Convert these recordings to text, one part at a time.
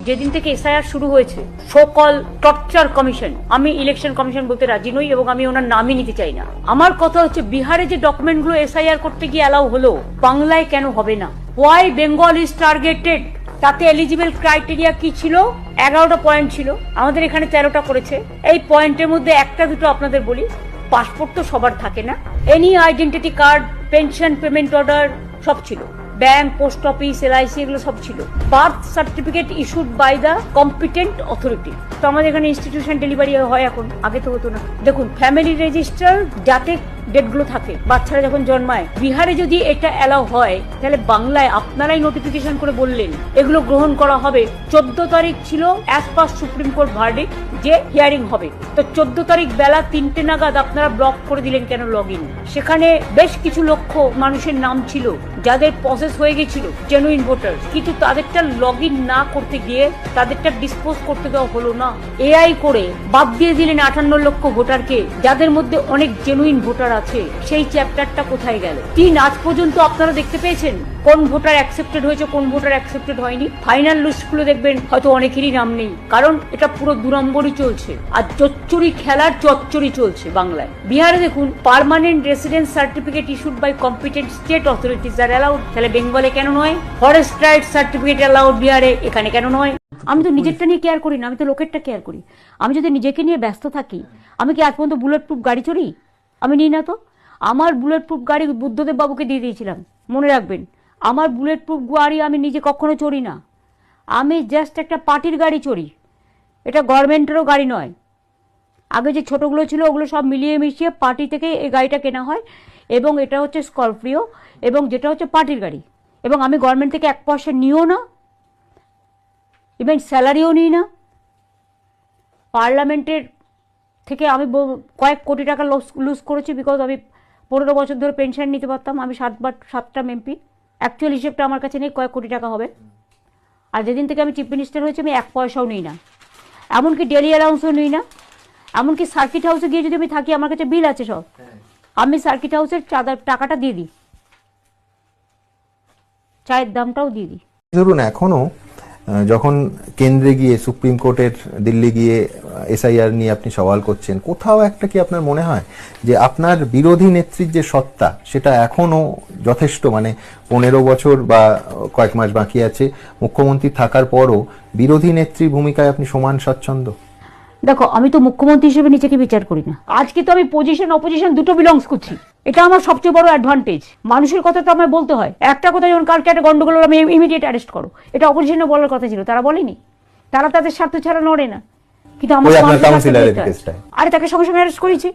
যেদিন থেকে এসআইআর শুরু হয়েছে সকল টর্চার কমিশন, আমি ইলেকশন কমিশন বলতে রাজি নই এবং আমি ওনার নামই নিতে চাই না। আমার কথা হচ্ছে বিহারে যে ডকুমেন্টগুলো এসআইআর করতে গিয়ে অ্যালাউ হলো, বাংলায় কেন হবে না? Why Bengal is targeted? তাতে এলিজিবল ক্রাইটেরিয়া কি ছিল? 11টা পয়েন্ট ছিল, আমাদের এখানে 13টা করেছে। এই পয়েন্টের মধ্যে একটা দুটো আপনাদের বলি। পাসপোর্ট তো সবার থাকে না, any identity card, pension, payment order সব ছিল, ব্যাংক, পোস্ট অফিস, এলআইসি এগুলো সব ছিল। Birth certificate issued by the competent authority. তো আমাদের এখানে ইনস্টিটিউশন ডেলিভারি হয় এখন, আগে তো হতো না। দেখুন, ফ্যামিলি রেজিস্টার যাতে ডেটগুলো থাকে, বাচ্চারা যখন জন্মায়। বিহারে যদি এটা অ্যালাউ হয়, তাহলে বাংলায় আপনারাই নোটিফিকেশন করে বললেন এগুলো গ্রহণ করা হবে। 14 তারিখ ছিল as per supreme court verdict যে হিয়ারিং হবে। তো 14 তারিখ বেলা 3টে নাগাদ আপনারা ব্লক করে দিলেন কেন লগ ইন? সেখানে বেশ কিছু লক্ষ মানুষের নাম ছিল যাদের প্রসেস হয়ে গেছিল, জেনুইন ভোটার, কিন্তু তাদেরটা লগ ইন না করতে গিয়ে তাদেরটা ডিসপোজ করতে দেওয়া হলো না। এআই করে বাদ দিয়ে দিলেন 58 লক্ষ ভোটারকে, যাদের মধ্যে অনেক জেনুইন ভোটার আছে। সেই চ্যাপ্টারটা কোথায় গেল? আজ পর্যন্ত আপনারা দেখতে পেয়েছেন কোন ভোটার অ্যাকসেপ্টেড হয়েছে, কোন ভোটার অ্যাকসেপ্টেড হয়নি? ফাইনাল লিস্টগুলো দেখবেন হয়তো অনেকেরই নাম নেই, কারণ এটা পুরো দুরম্বরই চলছে আর চচ্চড়ি খেলার চচ্চড়ি চলছে বাংলায়। বিহারে দেখুন, permanent residence certificate issued by competent state authorities are allowed. তাহলে বেঙ্গলে কেন নয়? ফরেস্ট রাইট সার্টিফিকেট অ্যালাউড বিহারে, এখানে কেন নয়? আমি তো নিজেরটা নিয়ে কেয়ার করি না, আমি তো লোকেরটা কেয়ার করি। আমি যদি নিজেকে নিয়ে ব্যস্ত থাকি, আমি কি আজ পর্যন্ত বুলেট প্রুফ গাড়ি চড়ি? আমি নিই না তো। আমার বুলেট প্রুফ গাড়ি বুদ্ধদেব বাবুকে দিয়ে দিয়েছিলাম, মনে রাখবেন। আমার বুলেট প্রুফ গাড়ি আমি নিজে কখনো চড়ি না, আমি জাস্ট একটা পার্টির গাড়ি চড়ি। এটা গভর্নমেন্টেরও গাড়ি নয়। আগে যে ছোটোগুলো ছিল ওগুলো সব মিলিয়ে মিশিয়ে পার্টি থেকে এই গাড়িটা কেনা হয়, এবং এটা হচ্ছে স্করপিও, এবং যেটা হচ্ছে পার্টির গাড়ি। এবং আমি গভর্নমেন্ট থেকে 1 পয়সা নিও না, ইভেন স্যালারিও নিই না। পার্লামেন্টের থেকে আমি কয়েক কোটি টাকা লুজ করেছি, বিকজ আমি 15 বছর ধরে পেনশন নিতে পারতাম। আমি 7টা এমপি, অ্যাকচুয়াল হিসেবটা আমার কাছে নেই, কয়েক কোটি টাকা হবে। আর যেদিন থেকে আমি চিফ মিনিস্টার হয়েছি, আমি 1 পয়সাও নিই না, এমনকি ডেলি অ্যালাউন্সও নিই না। এমনকি সার্কিট হাউসে গিয়ে যদি আমি থাকি, আমার কাছে বিল আছে সব, আমি সার্কিট হাউসের টাকাটা দিয়ে দিই, চায়ের দামটাও দিয়ে দিই। ধরুন, এখনো যখন কেন্দ্রে গিয়ে সুপ্রিম কোর্টের দিল্লি গিয়ে এসআইআর নিয়ে আপনি সওয়াল করছেন, কোথাও একটা কি আপনার মনে হয় যে আপনার বিরোধী নেত্রীর যে সত্তা, সেটা এখনো যথেষ্ট? মানে 15 বছর বা কয়েক মাস বাকি আছে মুখ্যমন্ত্রী থাকার পরও বিরোধী নেত্রীর ভূমিকায় আপনি সমান স্বচ্ছন্দ? দেখো, আমি তো মুখ্যমন্ত্রী হিসেবে নিজেকে বিচার করি না। আজকে তো আমি পজিশন অপোজিশন দুটো বিলংস করছি, এটা আমার সবচেয়ে বড় অ্যাডভান্টেজ। মানুষের কথা তো আমায় বলতে হয়। একটা কথা, যখন কালকে একটা গন্ডগোল হলো, আমি ইমিডিয়েট অ্যারেস্ট করো, এটা অপোজিশনে বলার কথা ছিল, তারা বলেনি। তারা তাদের স্বার্থ ছাড়া নড়ে না, কিন্তু আমার আরে তাকে সঙ্গে সঙ্গে অ্যারেস্ট করেছি।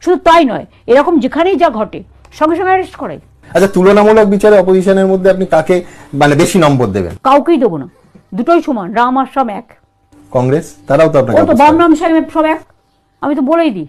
শুধু তাই নয়, এরকম যেখানেই যা ঘটে সঙ্গে সঙ্গে অ্যারেস্ট করে। আচ্ছা, তুলনামূলক বিচারে অপোজিশনের মধ্যে আপনি কাকে মানে বেশি নম্বর দেবেন? কাউকেই দেবো না, দুটোই সমান, রাম আর সব এক। কংগ্রেস তারাও তো আপনাকে, বাম রাম সাহেব সব এক, আমি তো বলেই দিই।